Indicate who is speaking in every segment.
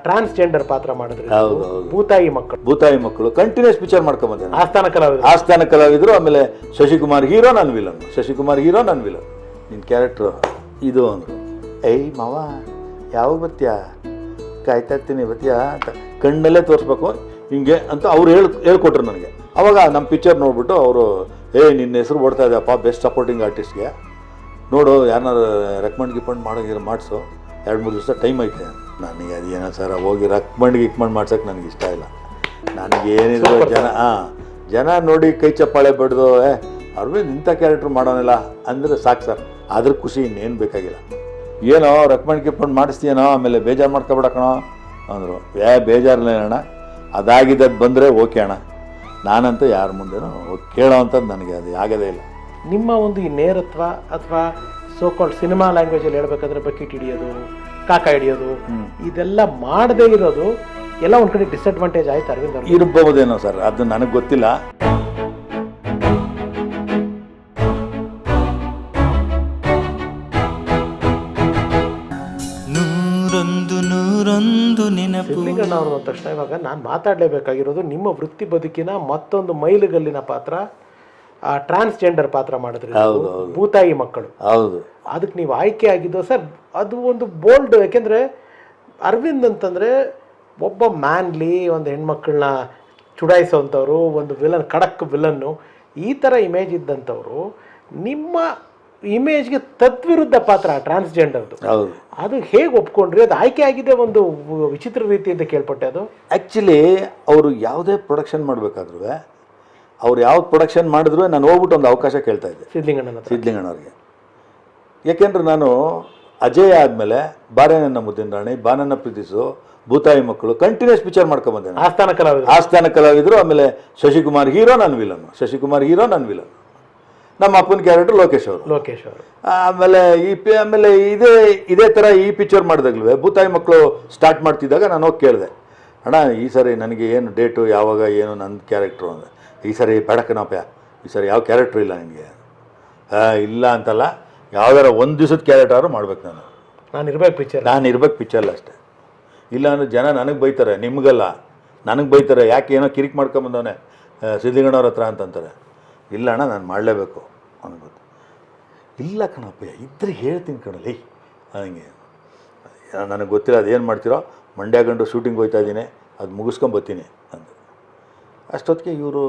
Speaker 1: Transgender ಪಾತ್ರ ಮಾಡಿದ್ರಿ.
Speaker 2: ಹೌದು. ಭೂತಾಯಿ ಮಕ್ಕಳು ಕಂಟಿನ್ಯೂಸ್ ಪಿಕ್ಚರ್ ಮಾಡ್ಕೊಂಬಂದೆ. ಆಸ್ಥಾನ ಕಲಾವಿದರು. ಆಮೇಲೆ ಶಶಿಕುಮಾರ್ ಹೀರೋ, ನನ್ನ ವಿಲನ್. ನಿನ್ನ ಕ್ಯಾರೆಕ್ಟ್ರು ಇದು ಅಂದರು. ಏಯ್ ಮಾವ ಯಾವಾಗ ಬರ್ತೀಯಾ, ಕಾಯ್ತಾ ಇರ್ತೀನಿ ಬರ್ತೀಯಾ ಅಂತ ಕಣ್ಣಲ್ಲೇ ತೋರಿಸ್ಬೇಕು ಹಿಂಗೆ ಅಂತ ಅವ್ರು ಹೇಳ್ಕೊಟ್ರು ನನಗೆ. ಅವಾಗ ನಮ್ಮ ಪಿಕ್ಚರ್ ನೋಡ್ಬಿಟ್ಟು ಅವರು ನಿನ್ನ ಹೆಸರು ಓಡ್ತಾ ಇದೆಯಪ್ಪ ಬೆಸ್ಟ್ ಸಪೋರ್ಟಿಂಗ್ ಆರ್ಟಿಸ್ಟ್ಗೆ, ನೋಡು ಯಾರನ್ನಾರು ರೆಕಮೆಂಡ್ ಮಾಡಿಸು, 2-3 ದಿವಸ ಟೈಮ್ ಐತೆ. ನನಗೆ ಅದೇನೋ ಸರ್ ಹೋಗಿ ಗಿಕ್ಮೆಂಡ್ ಮಾಡ್ಸೋಕ್ಕೆ ನನಗೆ ಇಷ್ಟ ಇಲ್ಲ. ನನಗೇನಿದ್ರು ಜನ ನೋಡಿ ಕೈ ಚಪ್ಪಾಳೆ ಬಡ್ದು ಅರವಿಂದ್ ಇಂಥ ಕ್ಯಾರೆಕ್ಟ್ರ್ ಮಾಡೋನಿಲ್ಲ ಅಂದರೆ ಸಾಕು ಸರ್, ಅದ್ರ ಖುಷಿ ಇನ್ನೇನು ಬೇಕಾಗಿಲ್ಲ. ಏನೋ ಗಿಕ್ಮೆಂಡ್ ಮಾಡಿಸ್ತೀನೋ ಆಮೇಲೆ ಬೇಜಾರು ಮಾಡ್ಕೊಬಿಡಕಣೋ ಅಂದರು. ಬೇಜಾರಿಲ್ಲ ಅಣ್ಣ, ಅದಾಗಿದ್ದದ್ದು ಬಂದರೆ ಓಕೆ ಅಣ್ಣ, ನಾನಂತೂ ಯಾರ ಮುಂದೆನೂ ಕೇಳೋ ಅಂಥದ್ದು ನನಗೆ ಅದು ಆಗೋದೇ ಇಲ್ಲ.
Speaker 1: ನಿಮ್ಮ ಒಂದು ಈ ನೇರತ್ವ ಅಥವಾ ಸೋಕಾಲ್ಡ್ ಸಿನಿಮಾ ಲ್ಯಾಂಗ್ವೇಜಲ್ಲಿ ಹೇಳ್ಬೇಕಾದ್ರೆ ಬಕೆಟ್ ಹಿಡಿಯೋದು, ಕಾಕ ಹಿಡಿಯೋದು, ಇದೆಲ್ಲ ಮಾಡದೇ ಇರೋದು ಎಲ್ಲ ಒಂದು ಕಡೆ ಡಿಸ್ಅಡ್ವಾಂಟೇಜ್ ಆಯ್ತು ಅರವಿಂದ್ ಅವ್ರಿಗೆ?
Speaker 2: ಇರ್ಬಹುದೇನೋ ಸರ್, ಅದು ನನಗೆ ಗೊತ್ತಿಲ್ಲ.
Speaker 1: ಸಿದ್ಲಿಂಗಣ್ಣ ಅವರು ಅಂದ ತಕ್ಷಣ ಇವಾಗ ನಾನು ಮಾತಾಡಲೇಬೇಕಾಗಿರೋದು ನಿಮ್ಮ ವೃತ್ತಿ ಬದುಕಿನ ಮತ್ತೊಂದು ಮೈಲುಗಲ್ಲಿನ ಪಾತ್ರ, ಟ್ರಾನ್ಸ್ಜೆಂಡರ್ ಪಾತ್ರ ಮಾಡಿದ್ರಿ, ಭೂತಾಯಿ ಮಕ್ಕಳು.
Speaker 2: ಹೌದು.
Speaker 1: ಅದಕ್ಕೆ ನೀವು ಆಯ್ಕೆ ಆಗಿದ್ದು ಸರ್, ಅದು ಒಂದು ಬೋಲ್ಡ್. ಯಾಕೆಂದರೆ ಅರವಿಂದ್ ಅಂತಂದರೆ ಒಬ್ಬ ಮ್ಯಾನ್ಲಿ ಒಂದು ಹೆಣ್ಮಕ್ಳನ್ನ ಚುಡಾಯಿಸೋವಂಥವ್ರು, ಒಂದು ವಿಲನ್, ಖಡಕ್ ವಿಲನ್ನು, ಈ ಥರ ಇಮೇಜ್ ಇದ್ದಂಥವ್ರು. ನಿಮ್ಮ ಇಮೇಜ್ಗೆ ತದ್ವಿರುದ್ಧ ಪಾತ್ರ ಟ್ರಾನ್ಸ್ಜೆಂಡರ್ದು. ಅದು ಹೇಗೆ ಒಪ್ಕೊಂಡ್ರಿ? ಅದು ಆಯ್ಕೆ ಆಗಿದೆ ಒಂದು ವಿಚಿತ್ರ ರೀತಿ ಅಂತ ಕೇಳ್ಪಟ್ಟೆ. ಅದು
Speaker 2: ಆ್ಯಕ್ಚುಲಿ ಅವರು ಯಾವುದೇ ಪ್ರೊಡಕ್ಷನ್ ಮಾಡಬೇಕಾದ್ರೂ, ಅವ್ರು ಯಾವ್ದು ಪ್ರೊಡಕ್ಷನ್ ಮಾಡಿದ್ರು ನಾನು ಹೋಗ್ಬಿಟ್ಟು ಒಂದು ಅವಕಾಶ ಕೇಳ್ತಾ ಇದ್ದೆ ಸಿದ್ಲಿಂಗಣ್ಣವ್ರಿಗೆ. ಯಾಕೆಂದ್ರೆ ನಾನು ಅಜಯ್ ಆದಮೇಲೆ ಬಾರೆ ನನ್ನ ಮುದ್ದಿನ ರಾಣಿ, ಬಾನನ್ನ ಪ್ರೀತಿಸು, ಭೂತಾಯಿ ಮಕ್ಕಳು ಕಂಟಿನ್ಯೂಸ್ ಪಿಕ್ಚರ್ ಮಾಡ್ಕೊಂಬಂದೆ. ಆಸ್ಥಾನ ಕಲಾವಿದರು. ಆಮೇಲೆ ಶಶಿಕುಮಾರ್ ಹೀರೋ, ನನ್ನ ವಿಲನ್. ನಮ್ಮ ಅಪ್ಪನ ಕ್ಯಾರೆಕ್ಟರ್ ಲೋಕೇಶ್ ಅವರು. ಆಮೇಲೆ ಇದೇ ಥರ ಈ ಪಿಕ್ಚರ್ ಮಾಡಿದಾಗಲೂ ಭೂತಾಯಿ ಮಕ್ಕಳು ಸ್ಟಾರ್ಟ್ ಮಾಡ್ತಿದ್ದಾಗ ನಾನು ಹೋಗಿ ಕೇಳಿದೆ, ಅಣ್ಣ ಈ ಸರಿ ನನಗೆ ಏನು ಡೇಟು, ಯಾವಾಗ ಏನು ನನ್ನ ಕ್ಯಾರೆಕ್ಟ್ರು ಅಂದರೆ, ಈ ಸರಿ ಬೇಡಕನಪ್ಪ, ಈ ಸರಿ ಯಾವ ಕ್ಯಾರೆಕ್ಟ್ರು ಇಲ್ಲ ನಿನಗೆ. ಇಲ್ಲ ಅಂತಲ್ಲ, ಯಾವ್ದಾರ ಒಂದು ದಿವಸದ ಕ್ಯಾರೆಕ್ಟರು ಮಾಡ್ಬೇಕು. ನಾನು ಇರ್ಬೇಕು ಪಿಕ್ಚರ್ಲ್ಲ ಅಷ್ಟೇ. ಇಲ್ಲ ಅಂದರೆ ಜನ ನನಗೆ ಬೈತಾರೆ, ನಿಮಗಲ್ಲ ನನಗೆ ಬೈತಾರೆ, ಯಾಕೆ ಏನೋ ಕಿರಿಕ್ ಮಾಡ್ಕೊಂಬಂದವನೆ ಸಿದ್ಲಿಂಗಣ್ಣವ್ರ ಹತ್ರ ಅಂತಂತಾರೆ. ಇಲ್ಲ ಅಣ್ಣ ನಾನು ಮಾಡಲೇಬೇಕು ಅನ್ಬೋದು. ಇಲ್ಲ ಕಣಪ್ಪ, ಇದ್ರೆ ಹೇಳ್ತೀನಿ ಕಣಲ್ಲಿ ಹಂಗೆ, ನನಗೆ ಗೊತ್ತಿಲ್ಲ ಅದೇನು ಮಾಡ್ತೀರೋ, ಮಂಡ್ಯ ಗಂಡು ಶೂಟಿಂಗ್ ಹೋಗ್ತಾ ಇದ್ದೀನಿ, ಅದು ಮುಗಿಸ್ಕೊಂಬರ್ತೀನಿ ಅಂತ. ಅಷ್ಟೊತ್ತಿಗೆ ಇವರು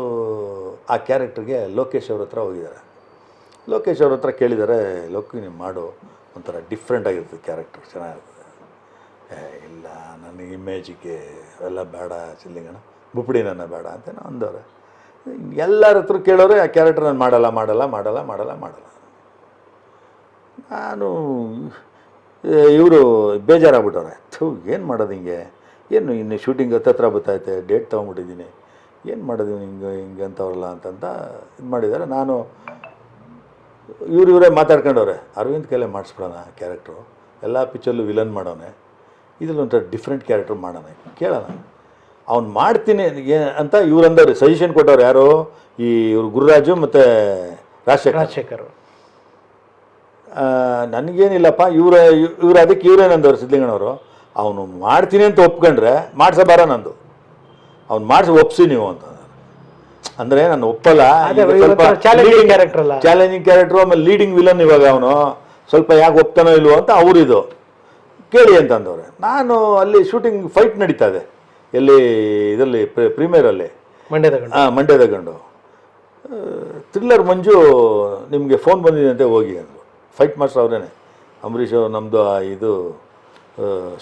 Speaker 2: ಆ ಕ್ಯಾರೆಕ್ಟ್ರಿಗೆ ಲೋಕೇಶ್ ಅವ್ರ ಹತ್ರ ಹೋಗಿದ್ದಾರೆ. ಲೋಕೇಶ್ ಅವ್ರ ಹತ್ರ ಕೇಳಿದ್ದಾರೆ, ಲೋಕಿ ನೀವು ಮಾಡು, ಒಂಥರ ಡಿಫ್ರೆಂಟಾಗಿರ್ತದೆ ಕ್ಯಾರೆಕ್ಟರ್, ಚೆನ್ನಾಗಿರ್ತದೆ. ಇಲ್ಲ ನನಗೆ ಇಮೇಜಿಗೆ ಎಲ್ಲ ಬೇಡ ಸಿದ್ಲಿಂಗಣ್ಣ, ಬುಪ್ಪಡಿ ನನ್ನ ಬೇಡ ಅಂತ ಅಂದವ್ರೆ. ಎಲ್ಲರ ಹತ್ರ ಕೇಳೋರೆ ಆ ಕ್ಯಾರೆಕ್ಟರ್ ನಾನು ಮಾಡಲ್ಲ. ನಾನು ಇವರು ಬೇಜಾರಾಗ್ಬಿಟ್ಟವ್ರೆ. ಏನು ಮಾಡೋದು ಹಿಂಗೆ, ಏನು ಇನ್ನು ಶೂಟಿಂಗ್ ಹತ್ರ ಬರ್ತೈತೆ, ಡೇಟ್ ತೊಗೊಂಬಿಟ್ಟಿದ್ದೀನಿ, ಏನು ಮಾಡೋದು ಹಿಂಗೆ ಅಂತವ್ರಲ್ಲ ಅಂತಂತ ಇದು ಮಾಡಿದ್ದಾರೆ. ನಾನು ಇವರೇ ಮಾತಾಡ್ಕೊಂಡವ್ರೆ, ಅರವಿಂದ್ ಕೈಲೇ ಮಾಡಿಸ್ಬಿಡೋಣ ಕ್ಯಾರೆಕ್ಟ್ರು, ಎಲ್ಲ ಪಿಕ್ಚರ್ಲು ವಿಲನ್ ಮಾಡೋನೆ, ಇದ್ರಲ್ಲಿ ಒಂಥರ ಡಿಫ್ರೆಂಟ್ ಕ್ಯಾರೆಕ್ಟರ್ ಮಾಡೋಣ, ಕೇಳೋಣ ಅವ್ನು ಮಾಡ್ತೀನಿ ಅಂತ ಇವ್ರಂದವ್ರು ಸಜೆಷನ್ ಕೊಟ್ಟವ್ರು. ಯಾರು? ಇವರು ಗುರುರಾಜು ಮತ್ತು ರಾಜಶೇಖರ್. ನನಗೇನಿಲ್ಲಪ್ಪ, ಇವರು ಅದಕ್ಕೆ ಇವರೇನಂದವ್ರು ಸಿದ್ಲಿಂಗಣ್ಣವರು, ಅವನು ಮಾಡ್ತೀನಿ ಅಂತ ಒಪ್ಕೊಂಡ್ರೆ ಮಾಡ್ಸಬಾರ ನಂದು, ಅವ್ನು ಮಾಡಿಸಿ ಒಪ್ಸಿ ನೀವು ಅಂತ. ಅಂದರೆ ನಾನು ಒಪ್ಪಲ್ಲ, ಚಾಲೆಂಜಿಂಗ್ ಕ್ಯಾರೆಕ್ಟ್ರು, ಆಮೇಲೆ ಲೀಡಿಂಗ್ ವಿಲನ್ ಇವಾಗ ಅವನು, ಸ್ವಲ್ಪ ಯಾಕೆ ಒಪ್ತಾನೋ ಇಲ್ವೋ ಅಂತ ಅವರಿದು ಕೇಳಿ ಅಂತಂದವ್ರೆ. ನಾನು ಅಲ್ಲಿ ಶೂಟಿಂಗ್ ಫೈಟ್ ನಡೀತಾ ಇದೆ, ಎಲ್ಲಿ ಇದರಲ್ಲಿ ಪ್ರೀಮಿಯರಲ್ಲಿ ಮಂಡ್ಯದ ಗಂಡು ಥ್ರಿಲ್ಲರ್ ಮಂಜು, ನಿಮಗೆ ಫೋನ್ ಬಂದಿದೆ ಅಂತ ಹೋಗಿ ಅಂದರು. ಫೈಟ್ ಮಾಸ್ಟರ್ ಅವರೇನೆ, ಅಂಬರೀಷ್ ಅವ್ರು, ನಮ್ಮದು ಇದು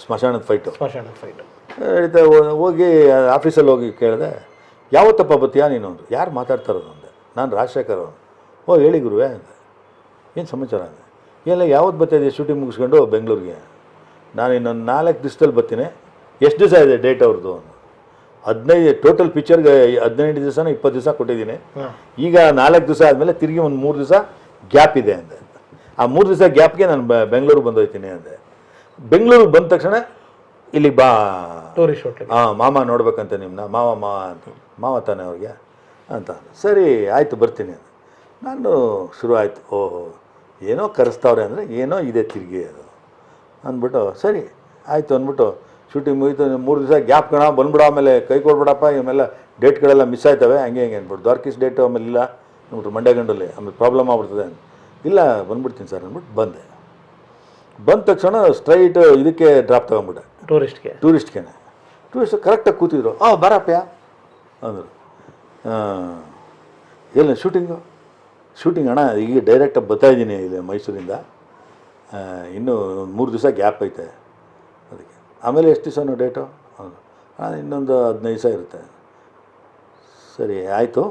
Speaker 2: ಸ್ಮಶಾನದ ಫೈಟು ನಡೀತಾ. ಹೋಗಿ ಆಫೀಸಲ್ಲಿ ಹೋಗಿ ಕೇಳಿದೆ, ಯಾವತ್ತಪ್ಪ ಬತ್ತೀಯಾ ನೀನು ಅಂದರು. ಯಾರು ಮಾತಾಡ್ತಾರೋದು ಅಂದೆ. ನಾನು ರಾಜಶೇಖರ್ ಅವನು. ಓ ಹೇಳಿ ಗುರುವೇ ಅಂದೆ. ಏನು ಸಮಾಚಾರ ಅಂದೆ. ಎಲ್ಲ ಯಾವತ್ತು ಬರ್ತಾಯಿದೆ ಶೂಟಿಂಗ್ ಮುಗಿಸ್ಕೊಂಡು ಬೆಂಗಳೂರಿಗೆ? ನಾನು ಇನ್ನೊಂದು 4 ದಿವಸದಲ್ಲಿ ಬರ್ತೀನಿ. ಎಷ್ಟು ದಿವಸ ಇದೆ ಡೇಟ್ ಅವ್ರದ್ದು? 15 ಟೋಟಲ್ ಪಿಕ್ಚರ್ಗೆ 15 ದಿವಸನ 20 ದಿವಸ ಕೊಟ್ಟಿದ್ದೀನಿ. ಈಗ 4 ದಿವಸ ಆದಮೇಲೆ ತಿರುಗಿ ಒಂದು 3 ದಿವಸ ಗ್ಯಾಪ್ ಇದೆ ಅಂದೆ. ಆ 3 ದಿವಸ ಗ್ಯಾಪ್ಗೆ ನಾನು ಬೆಂಗಳೂರಿಗೆ ಬಂದೋಯ್ತೀನಿ ಅಂದೆ. ಬೆಂಗಳೂರಿಗೆ ಬಂದ ತಕ್ಷಣ ಇಲ್ಲಿಗೆ ಬಾ, ಮಾಮ ನೋಡ್ಬೇಕಂತ ನಿಮ್ಮನ್ನ, ಮಾವ ತಾನೆ ಅವ್ರಿಗೆ ಅಂತ. ಸರಿ ಆಯಿತು ಬರ್ತೀನಿ ಅಂತ. ನಾನು ಶುರು ಆಯಿತು, ಓಹೋ ಏನೋ ಕರೆಸ್ತಾವ್ರೆ ಅಂದರೆ ಏನೋ ಇದೆ ತಿರುಗಿ ಅದು ಅಂದ್ಬಿಟ್ಟು, ಸರಿ ಆಯಿತು ಅಂದ್ಬಿಟ್ಟು ಶೂಟಿಂಗ್ ಮುಗಿತು 3 ದಿವಸ ಗ್ಯಾಪ್ ಕಣ ಬಂದ್ಬಿಡ, ಆಮೇಲೆ ಕೈ ಕೊಡ್ಬಿಡಪ್ಪ, ಇವೆಲ್ಲ ಡೇಟ್ಗಳೆಲ್ಲ ಮಿಸ್ ಆಯ್ತವೆ, ಹಂಗೆ ಹಿಂಗೆ ಅಂದ್ಬಿಟ್ಟು ದ್ವಾರಕೀಸ್ ಡೇಟು ಆಮೇಲೆ ಇಲ್ಲ ಅಂದ್ಬಿಟ್ರು ಮಂಡ್ಯ ಗಂಡಲ್ಲಿ, ಆಮೇಲೆ ಪ್ರಾಬ್ಲಮ್ ಆಗ್ಬಿಡ್ತದೆ. ಇಲ್ಲ ಬಂದ್ಬಿಡ್ತೀನಿ ಸರ್ ಅಂದ್ಬಿಟ್ಟು ಬಂದೆ. ಬಂದ ತಕ್ಷಣ ಸ್ಟ್ರೈಟ್ ಇದಕ್ಕೆ ಡ್ರಾಪ್ ತೊಗೊಂಬಿಟ್ಟೆ, ಟೂರಿಸ್ಟ್ಗೆ ಕರೆಕ್ಟಾಗಿ ಕೂತಿದ್ರು. ಬರಪ್ಪ ಅಂದರು. ಎಲ್ಲ ಶೂಟಿಂಗ್ ಅಣ್ಣ ಈಗ ಡೈರೆಕ್ಟಾಗಿ ಬರ್ತಾಯಿದ್ದೀನಿ ಇಲ್ಲಿ ಮೈಸೂರಿಂದ, ಇನ್ನೂ 3 ದಿವಸ ಗ್ಯಾಪ್ ಐತೆ ಅದಕ್ಕೆ. ಆಮೇಲೆ ಎಷ್ಟು ದಿವಸನೂ ಡೇಟು? ಇನ್ನೊಂದು 15 ದಿವಸ ಇರುತ್ತೆ. ಸರಿ ಆಯಿತು,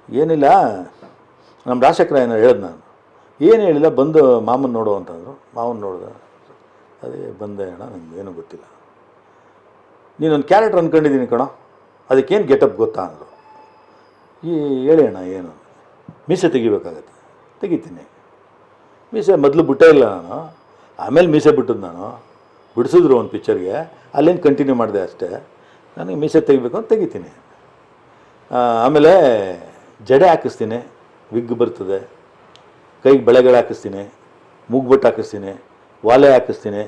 Speaker 2: ಏನಿಲ್ಲ ನಮ್ಮ ರಾಜಶೇಖರ ಏನೋ ಹೇಳಿದ್ ನಾನು, ಏನು ಹೇಳಿಲ್ಲ, ಬಂದು ಮಾಮನ ನೋಡು ಅಂತಂದರು. ಮಾಮನ ನೋಡಿದೆ, ಅದೇ ಬಂದೆ ಅಣ್ಣ, ನನಗೇನು ಗೊತ್ತಿಲ್ಲ, ನೀನೊಂದು ಕ್ಯಾರೆಕ್ಟರ್ ಅಂದ್ಕೊಂಡಿದ್ದೀನಿ ಕಣೋ, ಅದಕ್ಕೇನು ಗೆಟಪ್ ಗೊತ್ತಾ ಅಂದರು. ಹೇಳಿ ಅಣ್ಣ ಏನು? ಮೀಸೆ ತೆಗಿಬೇಕಾಗತ್ತೆ. ತೆಗಿತೀನಿ. ಮೀಸೆ ಮೊದಲು ಬಿಟ್ಟೇ ಇಲ್ಲ ನಾನು, ಆಮೇಲೆ ಮೀಸೆ ಬಿಟ್ಟದ್ದು ನಾನು. ಬಿಡಿಸಿದ್ರು ಒಂದು ಪಿಕ್ಚರ್ಗೆ, ಅಲ್ಲೇನು ಕಂಟಿನ್ಯೂ ಮಾಡಿದೆ ಅಷ್ಟೇ. ನನಗೆ ಮೀಸೆ ತೆಗಿಬೇಕು ಅಂತ ತೆಗಿತೀನಿ. ಆಮೇಲೆ ಜಡೆ ಹಾಕಿಸ್ತೀನಿ, ವಿಗ್ ಬರ್ತದೆ, ಕೈಗೆ ಬಳೆಗಳು ಹಾಕಿಸ್ತೀನಿ, ಮೂಗ್ಬಟ್ಟು ಹಾಕಿಸ್ತೀನಿ, ವಾಲೆ ಹಾಕಿಸ್ತೀನಿ,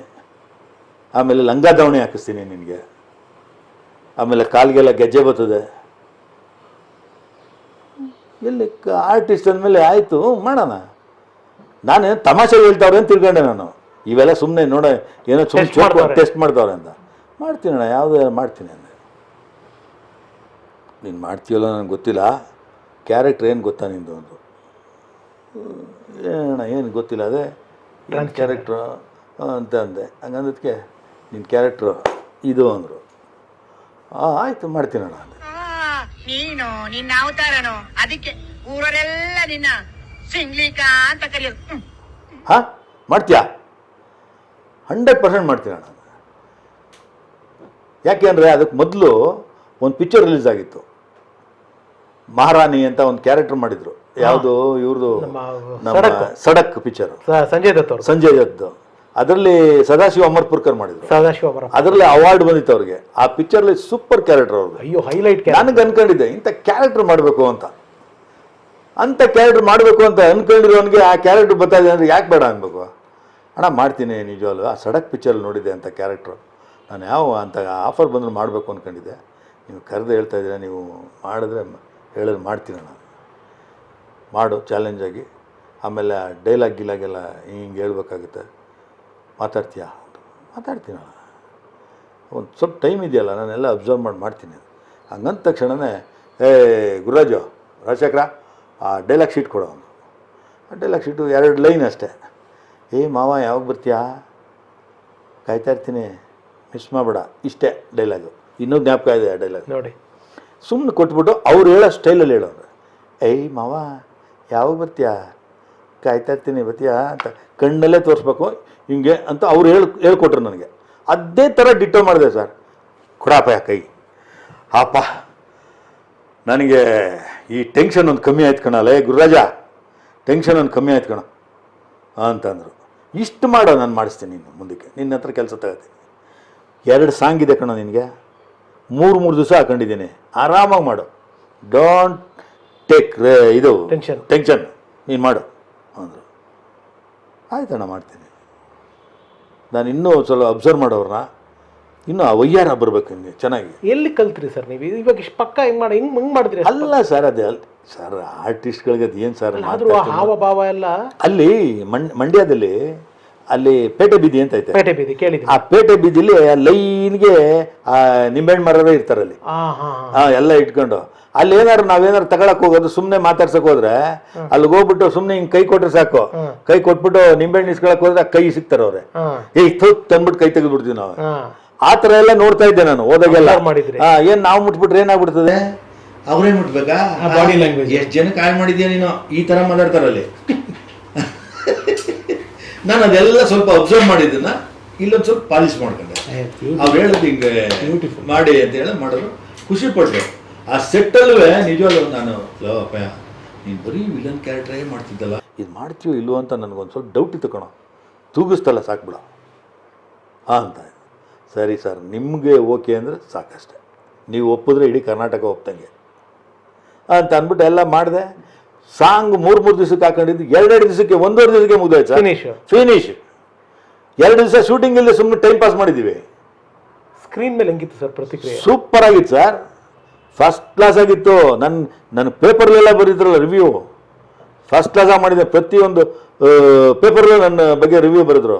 Speaker 2: ಆಮೇಲೆ ಲಂಗ ದಾವಣಿ ಹಾಕಿಸ್ತೀನಿ ನಿನಗೆ, ಆಮೇಲೆ ಕಾಲಿಗೆಲ್ಲ ಗೆಜ್ಜೆ ಬರ್ತದೆ. ಎಲ್ಲಿ ಆರ್ಟಿಸ್ಟ್ ಅಂದಮೇಲೆ ಆಯಿತು ಮಾಡೋಣ. ನಾನೇನು ತಮಾಷೆ ಹೇಳ್ತಾವ್ರೆ ಅಂತ ತಿಳ್ಕೊಂಡೆ ನಾನು, ಇವೆಲ್ಲ ಸುಮ್ಮನೆ ನೋಡ ಏನೋ ಸುಮ್ಮನೆ ಟೆಸ್ಟ್ ಮಾಡ್ತಾವ್ರೆ ಅಂತ. ಮಾಡ್ತೀನಣ್ಣ, ಯಾವುದೇ ಮಾಡ್ತೀನಿ ಅಂದೆ. ನೀನು ಮಾಡ್ತೀವಲ್ಲ ನನಗೆ ಗೊತ್ತಿಲ್ಲ, ಕ್ಯಾರೆಕ್ಟ್ರ್ ಏನು ಗೊತ್ತಾ ನಿಂದು ಅಂದರು. ಏನಣ್ಣ ಏನು ಗೊತ್ತಿಲ್ಲ, ಅದೇ ನನ್ನ ಕ್ಯಾರೆಕ್ಟ್ರು ಅಂತ ಅಂದೆ. ಹಂಗಂದದಕ್ಕೆ ನಿನ್ನ ಕ್ಯಾರೆಕ್ಟ್ರು ಇದು ಅಂದರು. ಆಯಿತು ಮಾಡ್ತೀನಣ್ಣ ಅಂದೆ.
Speaker 3: ನೀನು ನಿನ್ನ ಅವತಾರನೋ, ಅದಕ್ಕೆ ಊರರೆಲ್ಲ ನಿನ್ನ ಸಿಂಗ್ಲಿಕಾ ಅಂತ ಕರೆಯೋದು.
Speaker 2: ಮಾಡ್ತೀಯಾ? 100% ಮಾಡ್ತೀನಣ್ಣ. ಯಾಕೆ ಅಂದರೆ ಅದಕ್ಕೆ ಮೊದಲು ಒಂದು ಪಿಕ್ಚರ್ ರಿಲೀಸ್ ಆಗಿತ್ತು, ಮಹಾರಾಣಿ ಅಂತ ಒಂದು ಕ್ಯಾರೆಕ್ಟರ್ ಮಾಡಿದ್ರು. ಯಾವುದು ಇವ್ರದ್ದು, ನಮ್ಮ ಸಡಕ್ ಪಿಕ್ಚರ್, ಸಂಜಯ್ ದತ್. ಅದರಲ್ಲಿ ಸದಾಶಿವ ಅಮರ್ಪುರ್ಕರ್ ಮಾಡಿದ್ರು. ಅದರಲ್ಲಿ ಅವಾರ್ಡ್ ಬಂದಿತ್ತು ಅವ್ರಿಗೆ. ಆ ಪಿಕ್ಚರ್ಲಿ ಸೂಪರ್ ಕ್ಯಾರೆಕ್ಟರ್ ಅವ್ರಿಗೆ.
Speaker 1: ಅಯ್ಯೋ ಹೈಲೈಟ್.
Speaker 2: ನನಗೆ ಅನ್ಕೊಂಡಿದ್ದೆ ಇಂಥ ಕ್ಯಾರೆಕ್ಟರ್ ಮಾಡಬೇಕು ಅಂತ, ಅನ್ಕೊಂಡಿರೋನಿಗೆ ಆ ಕ್ಯಾರೆಕ್ಟರ್ ಬರ್ತಾಯಿದೆ ಅಂದರೆ ಯಾಕೆ ಬೇಡ ಅನ್ಬೇಕು? ಅಣ್ಣ ಮಾಡ್ತೀನಿ ನಿಜವಲ್ಲ, ಆ ಸಡಕ್ ಪಿಕ್ಚರ್ ನೋಡಿದ್ದೆ ಅಂತ ಕ್ಯಾರೆಕ್ಟ್ರು. ನಾನು ಯಾವ ಅಂತ ಆಫರ್ ಬಂದರೂ ಮಾಡಬೇಕು ಅಂದ್ಕೊಂಡಿದ್ದೆ. ನೀವು ಕರೆದು ಹೇಳ್ತಾ ಇದ್ದೀರಾ, ನೀವು ಮಾಡಿದ್ರೆ ಹೇಳಿದ್ರೆ ಮಾಡ್ತೀನಿ ನಾನು. ಮಾಡು ಚಾಲೆಂಜಾಗಿ. ಆಮೇಲೆ ಡೈಲಾಗ್ ಗಿಲಾಗೆಲ್ಲ ಹಿಂಗೆ ಹೇಳ್ಬೇಕಾಗುತ್ತೆ. ಮಾತಾಡ್ತೀಯಾ? ಮಾತಾಡ್ತೀನಣ್ಣ, ಒಂದು ಸ್ವಲ್ಪ ಟೈಮ್ ಇದೆಯಲ್ಲ, ನಾನೆಲ್ಲ ಅಬ್ಸರ್ವ್ ಮಾಡ್ತೀನಿ. ಹಂಗಂದ ತಕ್ಷಣವೇ ಗುರುರಾಜು, ರಾಜಶೇಖರ ಆ ಡೈಲಾಗ್ ಶೀಟ್ ಕೊಡೋ. ಆ ಡೈಲಾಗ್ ಶೀಟು 2 ಲೈನ್ ಅಷ್ಟೇ. ಮಾವ ಯಾವಾಗ ಬರ್ತೀಯಾ? ಕಾಯ್ತಾ ಇರ್ತೀನಿ, ಮಿಸ್ ಮಾಡಬೇಡ. ಇಷ್ಟೇ ಡೈಲಾಗು. ಇನ್ನೂ ಜ್ಞಾಪಕ ಇದೆ ಆ ಡೈಲಾಗ್
Speaker 1: ನೋಡಿ.
Speaker 2: ಸುಮ್ಮನೆ ಕೊಟ್ಬಿಟ್ಟು ಅವ್ರು ಹೇಳೋ ಸ್ಟೈಲಲ್ಲಿ ಹೇಳೋರು. ಮಾವ ಯಾವಾಗ ಬರ್ತೀಯಾ? ಕಾಯ್ತಾ ಇರ್ತೀನಿ, ಬರ್ತೀಯಾ ಅಂತ ಕಣ್ಣಲ್ಲೇ ತೋರಿಸ್ಬೇಕು ಹಿಂಗೆ ಅಂತ ಅವ್ರು ಹೇಳ್ಕೊಟ್ರು ನನಗೆ. ಅದೇ ಥರ ಡಿಟ್ಟೋ ಮಾಡಿದೆ ಸರ್. ಕೊಡಪ್ಪ ಕೈ. ಅಪ್ಪ ನನಗೆ ಈ ಟೆನ್ಷನ್ ಒಂದು ಕಮ್ಮಿ ಆಯ್ತು ಕಣಲ್ಲ, ಗುರುರಾಜ ಟೆನ್ಷನ್ ಒಂದು ಕಮ್ಮಿ ಆಯ್ತು ಕಣ ಅಂತಂದರು. ಇಷ್ಟು ಮಾಡೋ, ನಾನು ಮಾಡಿಸ್ತೀನಿ ಇನ್ನು ಮುಂದಕ್ಕೆ, ನಿನ್ನ ಹತ್ರ ಕೆಲಸ ತಗೋತೀನಿ. 2 ಸಾಂಗ್ ಇದೆ ಕಣ ನಿನಗೆ, 3 ದಿವಸ ಹಾಕೊಂಡಿದ್ದೀನಿ, ಆರಾಮಾಗಿ ಮಾಡು, ಡೋಂಟ್ ಟೇಕ್ ಇದು ಟೆನ್ಷನ್, ನೀನು ಮಾಡು ಅಂದರು. ಆಯ್ತಣ್ಣ ಮಾಡ್ತೀನಿ. ನಾನು ಇನ್ನೂ ಸ್ವಲ್ಪ ಅಬ್ಸರ್ವ್ ಮಾಡೋರನ್ನ, ಇನ್ನೂ ಆ ವಯ್ಯಾರ ಬರಬೇಕು ನಿಮಗೆ ಚೆನ್ನಾಗಿ.
Speaker 1: ಎಲ್ಲಿ ಕಲ್ತ್ರಿ ಸರ್ ನೀವು ಇವಾಗ ಇಷ್ಟು ಪಕ್ಕ ಹಿಂಗೆ ಮಾಡಿದ್ರಿ?
Speaker 2: ಅಲ್ಲ ಸರ್, ಅದೇ ಸರ್ ಆರ್ಟಿಸ್ಟ್ಗಳಿಗೆ ಅದು ಏನು ಸರ್,
Speaker 1: ಹಾವ ಭಾವ ಎಲ್ಲ
Speaker 2: ಅಲ್ಲಿ ಮಂಡ್ಯದಲ್ಲಿ ಅಲ್ಲಿ ಪೇಟೆ ಬೀದಿ ಅಂತ ಐತೆ.
Speaker 1: ಪೇಟೆ ಬೀದಿ ಕೇಳಿದ್ವಿ.
Speaker 2: ಆ ಪೇಟೆ ಬೀದಿಲಿ ಲೈನ್ಗೆ ನಿಂಬೆಹಣ್ಣು ಮರವೇ ಇರ್ತಾರಲ್ಲಿ, ಎಲ್ಲ ಇಟ್ಕೊಂಡು. ಅಲ್ಲಿ ನಾವೇನಾರು ತಗೊಳಕ್ ಹೋಗೋದು, ಸುಮ್ಮನೆ ಮಾತಾಡ್ಸಕ್ ಹೋದ್ರೆ ಅಲ್ಲಿಗೆ ಹೋಗ್ಬಿಟ್ಟು ಸುಮ್ಮನೆ ಹಿಂಗೆ ಕೈ ಕೊಟ್ರೆ ಸಾಕು. ಕೈ ಕೊಟ್ಬಿಟ್ಟು ನಿಂಬೆಹಣ್ಣು ಇಸ್ಕೊಳಕ್ ಹೋದ್ರೆ ಕೈ ಸಿಗ್ತಾರ ಅವ್ರೆ. ತಂದ್ಬಿಟ್ಟು ಕೈ ತೆಗೆದ್ಬಿಡ್ತೀವಿ ನಾವು. ಆ ಥರ ಎಲ್ಲ ನೋಡ್ತಾ ಇದ್ದೆ ನಾನು ಹೋದಾಗೆಲ್ಲ. ಏನ್ ನಾವು ಮುಟ್ಬಿಟ್ರೆ ಏನಾಗ್ಬಿಡ್ತದೆ, ಅವ್ರೇನ್ ಮುಟ್ಬೇಕಾ? ಬಾಡಿ ಲ್ಯಾಂಗ್ವೇಜ್ ಎಷ್ಟು ಜನಕ್ಕೆ ಹಾಳು ಮಾಡಿದ್ಯಾ ನೀನು, ಈ ತರ ಮಾತಾಡ್ತಾರಲ್ಲಿ. ನಾನು ಅದೆಲ್ಲ ಸ್ವಲ್ಪ ಅಬ್ಸರ್ವ್ ಮಾಡಿದ್ದನ್ನ ಇಲ್ಲೊಂದು ಸ್ವಲ್ಪ ಪಾಲಿಶ್ ಮಾಡ್ಕೊಂಡೆ. ಅವ್ರು ಹೇಳೋದು ಹಿಂಗೆ ಮಾಡಿ ಅಂತ ಹೇಳಿ ಮಾಡೋದು, ಖುಷಿ ಪಟ್ಟರು. ಆ ಸೆಟ್ಟಲ್ಲೂ ನಿಜವಾಗ್ಲೂ ನಾನು ಅಪ್ಪ ನೀನು ಬರೀ ವಿಲನ್ ಕ್ಯಾರೆಕ್ಟ್ರೇ ಮಾಡ್ತಿದ್ದಲ್ಲ, ಇದು ಮಾಡ್ತೀವೋ ಇಲ್ವೋ ಅಂತ ನನಗೊಂದು ಸ್ವಲ್ಪ ಡೌಟ್ ಇತ್ತು ಕಣೋ, ತೂಗಿಸ್ತಲ್ಲ ಸಾಕ್ಬಿಡ ಅಂತ. ಸರಿ ಸರ್, ನಿಮಗೆ ಓಕೆ ಅಂದರೆ ಸಾಕಷ್ಟೆ, ನೀವು ಒಪ್ಪಿದ್ರೆ ಇಡೀ ಕರ್ನಾಟಕ ಒಪ್ತಂಗೆ ಅಂತ ಅಂದ್ಬಿಟ್ಟು ಎಲ್ಲ ಮಾಡಿದೆ. ಸಾಂಗ್ 3 ದಿವಸಕ್ಕೆ ಹಾಕೊಂಡಿದ್ದು 2 ದಿವಸಕ್ಕೆ 1.5 ದಿವಸಕ್ಕೆ ಮುಗಿದೋಯ್ತು ಸರ್. ಫಿನಿಶ್ 2 ದಿವಸ ಶೂಟಿಂಗ್ ಇಲ್ಲದೆ ಸುಮ್ಮನೆ ಟೈಮ್ ಪಾಸ್ ಮಾಡಿದ್ದೀವಿ.
Speaker 1: ಸ್ಕ್ರೀನ್ ಮೇಲೆ ಹೆಂಗಿತ್ತು ಸರ್ ಪ್ರತಿಕ್ರಿಯೆ?
Speaker 2: ಸೂಪರ್ ಆಗಿತ್ತು ಸರ್, ಫಸ್ಟ್ ಕ್ಲಾಸ್ ಆಗಿತ್ತು. ನನ್ನ ಪೇಪರ್ಲೆಲ್ಲ ಬರೀದ್ರಲ್ಲ ರಿವ್ಯೂ, ಫಸ್ಟ್ ಕ್ಲಾಸಾಗಿ ಮಾಡಿದೆ. ಪ್ರತಿಯೊಂದು ಪೇಪರ್ಲು ನನ್ನ ಬಗ್ಗೆ ರಿವ್ಯೂ ಬರೆದ್ರು.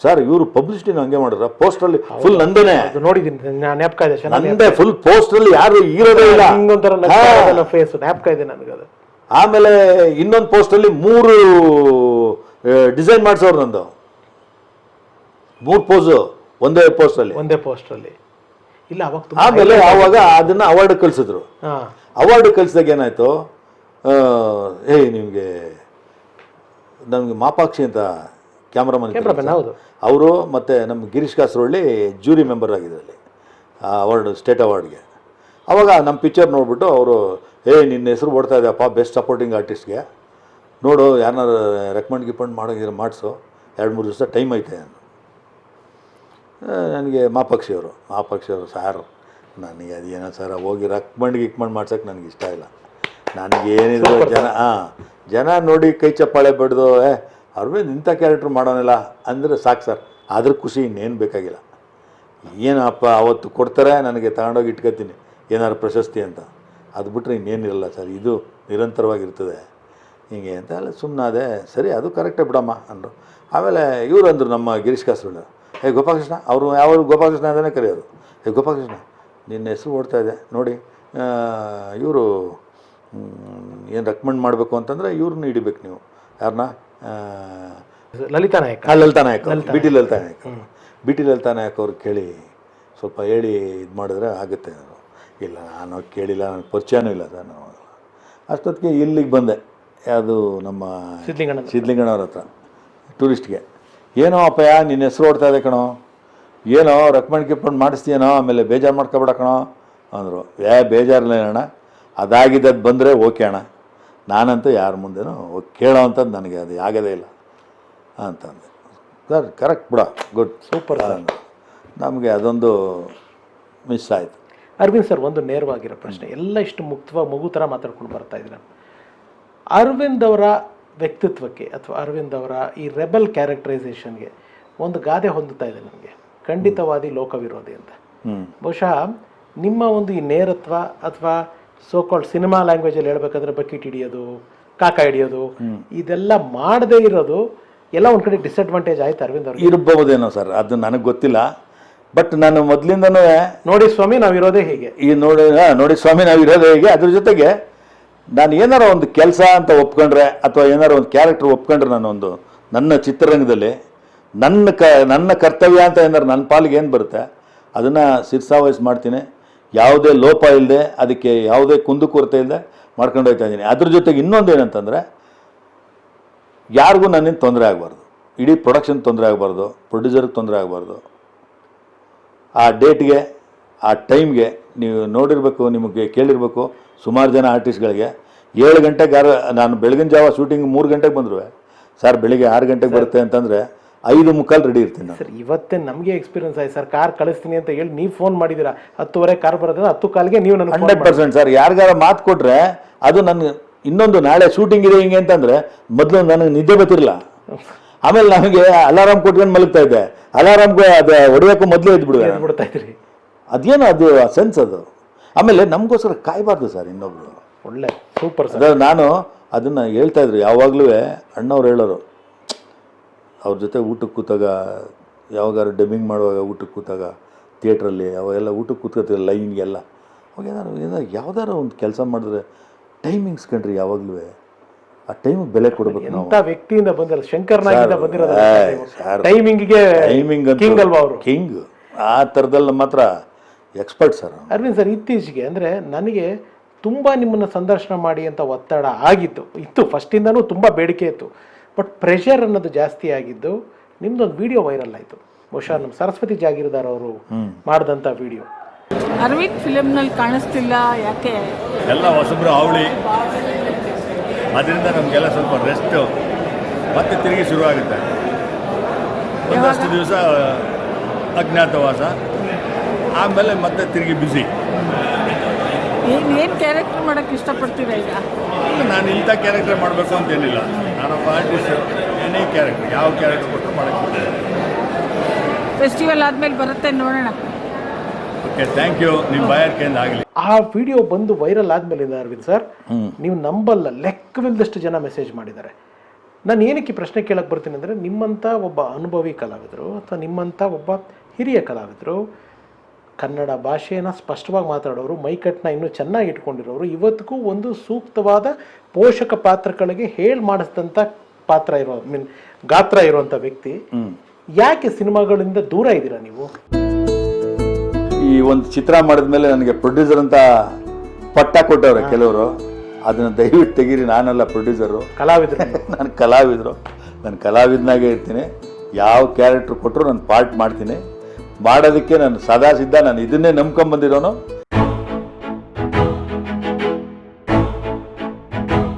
Speaker 2: ಸರ್ ಇವರು ಪಬ್ಲಿಸಿಟಿನ ಹಂಗೆ ಮಾಡಿದ್ರ, ಪೋಸ್ಟ್ರಲ್ಲಿ ಫುಲ್ ನಂದೇನೆ
Speaker 1: ನೋಡಿದ್ದೀನಿ, ಜ್ಞಾಪಕ ಇದೆ,
Speaker 2: ನಂದೇ ಫುಲ್ ಪೋಸ್ಟ್ರಲ್ಲಿ ಯಾರು ಇರೋದೇ ಇಲ್ಲ.
Speaker 1: ಫೇಸ್ ಜ್ಞಾಪಕ ಇದೆ ನನಗೆ ಅದು.
Speaker 2: ಆಮೇಲೆ ಇನ್ನೊಂದು ಪೋಸ್ಟಲ್ಲಿ 3 ಡಿಸೈನ್ ಮಾಡಿಸೋರು, ನಂದು 3 ಪೋಸು ಒಂದೇ ಪೋಸ್ಟಲ್ಲಿ ಇಲ್ಲ. ಆಮೇಲೆ ಆವಾಗ ಅದನ್ನ ಅವಾರ್ಡ್ ಕಳಿಸಿದ್ರು. ಅವಾರ್ಡ್ ಕಳಿಸಿದಾಗ ಏನಾಯ್ತು, ನಿಮಗೆ ನಮಗೆ ಮಾಪಾಕ್ಷಿ ಅಂತ ಕ್ಯಾಮ್ರಾಮನ್ ಅವರು ಮತ್ತು ನಮ್ಮ ಗಿರೀಶ್ ಕಾಸರೊಳ್ಳಿ ಜ್ಯೂರಿ ಮೆಂಬರ್ ಆಗಿದ್ರಲ್ಲಿ ಅವಾರ್ಡ್, ಸ್ಟೇಟ್ ಅವಾರ್ಡ್ಗೆ. ಅವಾಗ ನಮ್ಮ ಪಿಕ್ಚರ್ ನೋಡ್ಬಿಟ್ಟು ಅವರು ನಿನ್ನ ಹೆಸರು ಓಡ್ತಾ ಇದೆಯಪ್ಪ ಬೆಸ್ಟ್ ಸಪೋರ್ಟಿಂಗ್ ಆರ್ಟಿಸ್ಟ್ಗೆ, ನೋಡು ಯಾರನ್ನಾರು ರೆಕಮೆಂಡ್ ಮಾಡೋಂಗಿದ್ರೆ ಮಾಡಿಸು, 2-3 ದಿವಸ ಟೈಮ್ ಐತೆ ಅಂದು. ನನಗೆ ಮಾಪಾಕ್ಷಿ ಅವರು ಸಾರ್ ನನಗೆ ಅದೇನೋ ಸರ್ ಹೋಗಿ ರೆಕಮೆಂಡ್ ಮಾಡ್ಸೋಕ್ಕೆ ನನಗೆ ಇಷ್ಟ ಇಲ್ಲ. ನನಗೇನಿದ್ರು ಜನ ನೋಡಿ ಕೈ ಚಪ್ಪಾಳೆ ಬಡ್ದು ಅರವಿಂದ್ ಇಂಥ ಕ್ಯಾರೆಕ್ಟ್ರ್ ಮಾಡೋನಿಲ್ಲ ಅಂದರೆ ಸಾಕು ಸರ್, ಅದ್ರ ಖುಷಿ ಇನ್ನೇನು ಬೇಕಾಗಿಲ್ಲ. ಏನಪ್ಪ ಅವತ್ತು ಕೊಡ್ತಾರೆ, ನನಗೆ ತಗೊಂಡೋಗಿ ಇಟ್ಕೊತೀನಿ ಏನಾದ್ರು ಪ್ರಶಸ್ತಿ ಅಂತ, ಅದು ಬಿಟ್ಟರೆ ಇನ್ನೇನಿರಲ್ಲ ಸರ್, ಇದು ನಿರಂತರವಾಗಿರ್ತದೆ ಹೀಗೆ ಅಂತ ಎಲ್ಲ ಸುಮ್ಮನಾದೆ. ಸರಿ ಅದು ಕರೆಕ್ಟೇ ಬಿಡಮ್ಮ ಅಂದರು. ಆಮೇಲೆ ಇವರು ಅಂದರು ನಮ್ಮ ಗಿರೀಶ್ ಕಾಸರೊಳ್ಳಿ, ಗೋಪಾಲಕೃಷ್ಣ, ಅವರು ಯಾವಾಗ ಗೋಪಾಲಕೃಷ್ಣ ಅಂತಲೇ ಕರೆಯೋರು. ಗೋಪಾಲಕೃಷ್ಣ ನಿನ್ನ ಹೆಸರು ಓಡ್ತಾ ಇದೆ ನೋಡಿ, ಇವರು ಏನು ರೆಕಮೆಂಡ್ ಮಾಡಬೇಕು ಅಂತಂದರೆ ಇವ್ರನ್ನ ಹಿಡಿಬೇಕು ನೀವು, ಯಾರನ್ನ,
Speaker 1: ಲಲಿತಾ ನಾಯಕ್,
Speaker 2: ಬಿ ಟಿ ಲಲಿತಾ ನಾಯಕ್ ಅವ್ರು ಕೇಳಿ ಸ್ವಲ್ಪ ಹೇಳಿ ಇದು ಮಾಡಿದ್ರೆ ಆಗುತ್ತೆ. ಇಲ್ಲ ನಾನು ಕೇಳಿಲ್ಲ, ನನಗೆ ಪರಿಚಯನೂ ಇಲ್ಲ ಸರ್. ನಾನು ಅಷ್ಟೊತ್ತಿಗೆ ಇಲ್ಲಿಗೆ ಬಂದೆ, ಯಾವುದು ನಮ್ಮ ಸಿದ್ಲಿಂಗಣ್ಣವ್ರ ಹತ್ರ ಟೂರಿಸ್ಟ್ಗೆ. ಏನೋ ಅಪ್ಪಯ್ಯ ನಿನ್ನ ಹೆಸರು ಓಡ್ತಾ ಇದೆ ಕಣೋ, ಏನೋ ರೆಕಮೆಂಡ್ ಮಾಡಿಸ್ತೀನೋ, ಆಮೇಲೆ ಬೇಜಾರು ಮಾಡ್ಕೊಬೇಡ ಕಣೋ ಅಂದರು. ಬೇಜಾರಿಲ್ಲ ಅಣ್ಣ, ಅದಾಗಿದ್ದದು ಬಂದರೆ ಓಕೆ ಅಣ್ಣ, ನಾನಂತೂ ಯಾರ ಮುಂದೆನೂ ಕೇಳೋ ಅಂಥದ್ದು ನನಗೆ ಅದು ಆಗೋದೇ ಇಲ್ಲ ಅಂತಂದೆ. ಸರ್ ಕರೆಕ್ಟ್ ಬಿಡ, ಗುಡ್, ಸೂಪರ್. ನಮಗೆ ಅದೊಂದು ಮಿಸ್ ಆಯಿತು.
Speaker 1: ಅರವಿಂದ್ ಸರ್, ಒಂದು ನೇರವಾಗಿರೋ ಪ್ರಶ್ನೆ, ಎಲ್ಲ ಇಷ್ಟು ಮಗು ಥರ ಮಾತಾಡ್ಕೊಂಡು ಬರ್ತಾ ಇದ್ದೀರ. ಅರವಿಂದ್ ಅವರ ವ್ಯಕ್ತಿತ್ವಕ್ಕೆ ಅಥವಾ ಅರವಿಂದ್ ಅವರ ಈ ರೆಬಲ್ ಕ್ಯಾರೆಕ್ಟರೈಸೇಷನ್ಗೆ ಒಂದು ಗಾದೆ ಹೊಂದುತ್ತಾ ಇದೆ ನನಗೆ, ಖಂಡಿತವಾದಿ ಲೋಕವಿರೋಧಿ ಅಂತ. ಬಹುಶಃ ನಿಮ್ಮ ಒಂದು ಈ ನೇರತ್ವ ಅಥವಾ ಸೋಕಾಲ್ಡ್ ಸಿನಿಮಾ ಲ್ಯಾಂಗ್ವೇಜಲ್ಲಿ ಹೇಳ್ಬೇಕಾದ್ರೆ ಬಕೆಟ್ ಹಿಡಿಯೋದು, ಕಾಕ ಹಿಡಿಯೋದು, ಇದೆಲ್ಲ ಮಾಡದೇ ಇರೋದು ಎಲ್ಲ ಒಂದು ಕಡೆ ಡಿಸ್ಅಡ್ವಾಂಟೇಜ್ ಆಯ್ತು ಅರವಿಂದ್ ಅವ್ರಿಗೆ.
Speaker 2: ಇರ್ಬಹುದೇನೋ ಸರ್, ಅದು ನನಗೆ ಗೊತ್ತಿಲ್ಲ. ಬಟ್ ನಾನು ಮೊದಲಿಂದನೂ
Speaker 1: ನೋಡಿ ಸ್ವಾಮಿ ನಾವಿರೋದೇ ಹೀಗೆ,
Speaker 2: ನೋಡಿ ಸ್ವಾಮಿ ನಾವಿರೋದೇ ಹೀಗೆ. ಅದ್ರ ಜೊತೆಗೆ ನಾನು ಏನಾರ ಒಂದು ಕೆಲಸ ಅಂತ ಒಪ್ಕೊಂಡ್ರೆ ಅಥವಾ ಏನಾರ ಒಂದು ಕ್ಯಾರೆಕ್ಟರ್ ಒಪ್ಕೊಂಡ್ರೆ, ನಾನೊಂದು ನನ್ನ ಚಿತ್ರರಂಗದಲ್ಲಿ ನನ್ನ ಕರ್ತವ್ಯ ಅಂತ ಏನಾರು ನನ್ನ ಪಾಲಿಗೆ ಏನು ಬರುತ್ತೆ ಅದನ್ನು ಶಿರ್ಸಾವಹಿಸಿ ಮಾಡ್ತೀನಿ. ಯಾವುದೇ ಲೋಪ ಇಲ್ಲದೆ, ಅದಕ್ಕೆ ಯಾವುದೇ ಕುಂದುಕೊರತೆ ಇಲ್ಲದೆ ಮಾಡ್ಕೊಂಡು ಹೋಗ್ತಾ ಇದ್ದೀನಿ. ಅದ್ರ ಜೊತೆಗೆ ಇನ್ನೊಂದು ಏನಂತಂದರೆ, ಯಾರಿಗೂ ನನ್ನಿಂದ ತೊಂದರೆ ಆಗಬಾರ್ದು, ಇಡೀ ಪ್ರೊಡಕ್ಷನ್ ತೊಂದರೆ ಆಗಬಾರ್ದು, ಪ್ರೊಡ್ಯೂಸರ್ಗೆ ತೊಂದರೆ ಆಗಬಾರ್ದು. ಆ ಡೇಟ್ಗೆ, ಆ ಟೈಮ್ಗೆ ನೀವು ನೋಡಿರಬೇಕು, ನಿಮಗೆ ಕೇಳಿರಬೇಕು, ಸುಮಾರು ಜನ ಆರ್ಟಿಸ್ಟ್ಗಳಿಗೆ 7 ಗಂಟೆಗೆ ನಾನು ಬೆಳಗಿನ ಜಾವ ಶೂಟಿಂಗ್ 3 ಗಂಟೆಗೆ ಬಂದರು ಸರ್, ಬೆಳಿಗ್ಗೆ 6 ಗಂಟೆಗೆ ಬರುತ್ತೆ ಅಂತಂದರೆ 5:45 ರೆಡಿ ಇರ್ತೀನಿ ನಾನು.
Speaker 1: ಸರ್ ಇವತ್ತೇ ನಮಗೆ ಎಕ್ಸ್ಪೀರಿಯನ್ಸ್ ಆಯ್ತು ಸರ್, ಕಾರ್ ಕಳಿಸ್ತೀನಿ ಅಂತ ಹೇಳಿ ನೀವು ಫೋನ್ ಮಾಡಿದ್ದೀರಾ, 10:15 ಕಾರ್ ಬರೋದ್ರೆ 10 ನೀವು ನನಗೆ
Speaker 2: 100% ಸರ್. ಯಾರಿಗಾರ ಮಾತು ಕೊಟ್ಟರೆ ಅದು ನನಗೆ ಇನ್ನೊಂದು ನಾಳೆ ಶೂಟಿಂಗ್ ಇದೆ ಹಿಂಗೆ ಅಂತಂದರೆ ಮೊದಲು ನನಗೆ ನಿದ್ದೆ ಬರ್ತಿರಲಿಲ್ಲ. ಆಮೇಲೆ ನನಗೆ ಅಲಾರಾಮ್ ಕೊಟ್ಕೊಂಡು ಮಲಗ್ತಾ ಇದ್ದೆ, ಅಲಾರಾಮ್ಗೆ ಅದು ಹೊಡೆಯೋಕ್ಕೂ ಮೊದಲೇ ಎದ್ಬಿಡ್ತಾ ಇದ್ರಿ. ಅದೇನೋ ಅದು ಸೆನ್ಸ್ ಅದು. ಆಮೇಲೆ ನಮಗೋಸ್ಕರ ಕಾಯಬಾರ್ದು ಸರ್ ಇನ್ನೊಬ್ರು.
Speaker 1: ಒಳ್ಳೆ ಸೂಪರ್ ಸರ್.
Speaker 2: ನಾನು ಅದನ್ನು ಹೇಳ್ತಾ ಇದ್ರು ಯಾವಾಗಲೂ, ಅಣ್ಣವ್ರು ಹೇಳೋರು, ಅವ್ರ ಜೊತೆ ಊಟಕ್ಕೆ ಕೂತಾಗ, ಯಾವಾಗಾರು ಡಬ್ಬಿಂಗ್ ಮಾಡುವಾಗ ಊಟಕ್ಕೆ ಕೂತಾಗ ಥಿಯೇಟ್ರಲ್ಲಿ ಅವೆಲ್ಲ ಊಟಕ್ಕೆ ಕೂತ್ಕೊತೀವಿ ಲೈನ್ಗೆಲ್ಲ, ಅವಾಗ ಏನಾರು ಯಾವ್ದಾರು ಒಂದು ಕೆಲಸ ಮಾಡಿದ್ರೆ ಟೈಮಿಂಗ್ಸ್ ಕಂಡ್ರಿ, ಯಾವಾಗಲೂ ಆ ಟೈಮಿಗೆ ಬೆಲೆ ಕೊಡಬೇಕು. ನಾವು
Speaker 1: ಎಂಥ ವ್ಯಕ್ತಿಯಿಂದ ಬಂದಿರೋ, ಶಂಕರ್ನಾಗಿಂದ ಬಂದಿರೋದು ಟೈಮಿಂಗಿಗೆ ಕಿಂಗ್ ಅಲ್ವಾ ಅವರು,
Speaker 2: ಕಿಂಗ್. ಆ ಥರದಲ್ಲಿ ಮಾತ್ರ ಎಕ್ಸ್ಪರ್ಟ್ ಸರ್
Speaker 1: ಅರವಿಂದ್ ಸರ್. ಇತ್ತೀಚೆಗೆ ಅಂದರೆ ನನಗೆ ತುಂಬ ನಿಮ್ಮನ್ನು ಸಂದರ್ಶನ ಮಾಡಿ ಅಂತ ಒತ್ತಡ ಇತ್ತು ಫಸ್ಟಿಂದನೂ ತುಂಬ ಬೇಡಿಕೆ ಇತ್ತು. ಬಟ್ ಪ್ರೆಷರ್ ಅನ್ನೋದು ಜಾಸ್ತಿ ಆಗಿದ್ದು, ನಿಮ್ದೊಂದು ವಿಡಿಯೋ ವೈರಲ್ ಆಯಿತು, ಬಹುಶಃ ನಮ್ಮ ಸರಸ್ವತಿ ಜಾಗೀರ್ದಾರ್ ಅವರು ಮಾಡಿದಂಥ ವಿಡಿಯೋ.
Speaker 4: ಅರವಿಂದ್ ಫಿಲಮ್ನಲ್ಲಿ ಕಾಣಿಸ್ತಿಲ್ಲ ಯಾಕೆ?
Speaker 5: ಎಲ್ಲ ಹೊಸಬ್ರು ಅವಳಿ, ಅದರಿಂದ ನಮಗೆಲ್ಲ ಸ್ವಲ್ಪ ರೆಸ್ಟು, ಮತ್ತೆ ತಿರುಗಿ ಶುರುವಾಗುತ್ತೆ. ಒಂದಷ್ಟು ದಿವಸ ಅಜ್ಞಾತವಾಸ, ಆಮೇಲೆ ಮತ್ತೆ ತಿರುಗಿ ಬ್ಯುಸಿ.
Speaker 4: ಏನು ಕ್ಯಾರೆಕ್ಟರ್ ಮಾಡೋಕ್ಕೆ ಇಷ್ಟಪಡ್ತೀರಾ ಈಗ?
Speaker 5: ನಾನು ಇಂಥ ಕ್ಯಾರೆಕ್ಟರ್ ಮಾಡಬೇಕು ಅಂತೇನಿಲ್ಲ, ನಾನೊಬ್ಬ ಆರ್ಟಿಸ್ಟ್, ಏನೇ ಕ್ಯಾರೆಕ್ಟರ್, ಯಾವ ಕ್ಯಾರೆಕ್ಟರ್ ಕೊಟ್ಟರು ಮಾಡೋಕ್ಕೆ
Speaker 4: ಫೆಸ್ಟಿವಲ್ ಆದ್ಮೇಲೆ ಬರುತ್ತೆ ನೋಡೋಣ.
Speaker 5: Okay, thank you. ನಿಮ್ಮ ಬಾಯಾರಿಕೆಯಿಂದ ಆಗಲಿ.
Speaker 1: ಆ ವಿಡಿಯೋ ಬಂದು ವೈರಲ್ ಆದಮೇಲಿಂದ ಅರವಿಂದ್ ಸರ್, ನೀವು ನಂಬಲ್ಲ, ಲೆಕ್ಕವಿಲ್ಲದಷ್ಟು ಜನ ಮೆಸೇಜ್ ಮಾಡಿದ್ದಾರೆ. ನಾನು ಏನಕ್ಕೆ ಪ್ರಶ್ನೆ ಕೇಳಕ್ಕೆ ಬರ್ತೀನಿ ಅಂದರೆ, ನಿಮ್ಮಂಥ ಒಬ್ಬ ಅನುಭವಿ ಕಲಾವಿದರು ಅಥವಾ ನಿಮ್ಮಂಥ ಒಬ್ಬ ಹಿರಿಯ ಕಲಾವಿದರು, ಕನ್ನಡ ಭಾಷೆಯನ್ನು ಸ್ಪಷ್ಟವಾಗಿ ಮಾತಾಡೋರು, ಮೈಕಟ್ಟನ್ನ ಇನ್ನೂ ಚೆನ್ನಾಗಿ ಇಟ್ಕೊಂಡಿರೋರು, ಇವತ್ತಿಗೂ ಒಂದು ಸೂಕ್ತವಾದ ಪೋಷಕ ಪಾತ್ರಗಳಿಗೆ ಹೇಳಿ ಮಾಡಿಸಿದಂಥ ಪಾತ್ರ ಇರೋ ಗಾತ್ರ ಇರುವಂಥ ವ್ಯಕ್ತಿ, ಯಾಕೆ ಸಿನಿಮಾಗಳಿಂದ ದೂರ ಇದ್ದೀರಾ ನೀವು?
Speaker 2: ಈ ಒಂದು ಚಿತ್ರ ಮಾಡಿದ್ಮೇಲೆ ನನಗೆ ಪ್ರೊಡ್ಯೂಸರ್ ಅಂತ ಪಟ್ಟ ಕೊಟ್ಟವ್ರೆ ಕೆಲವರು, ಅದನ್ನು ದಯವಿಟ್ಟು ತೆಗೀರಿ. ನಾನೆಲ್ಲ ಪ್ರೊಡ್ಯೂಸರು,
Speaker 1: ಕಲಾವಿದರು.
Speaker 2: ನಾನು ಕಲಾವಿದರು. ನಾನು ಕಲಾವಿದನಾಗೇ ಇರ್ತೀನಿ. ಯಾವ ಕ್ಯಾರೆಕ್ಟ್ರ್ ಕೊಟ್ಟರು ನಾನು ಪಾರ್ಟ್ ಮಾಡ್ತೀನಿ. ಮಾಡೋದಕ್ಕೆ ನಾನು ಸದಾ ಸಿದ್ಧ. ನಾನು ಇದನ್ನೇ ನಂಬ್ಕೊಂಬಂದಿರೋನು.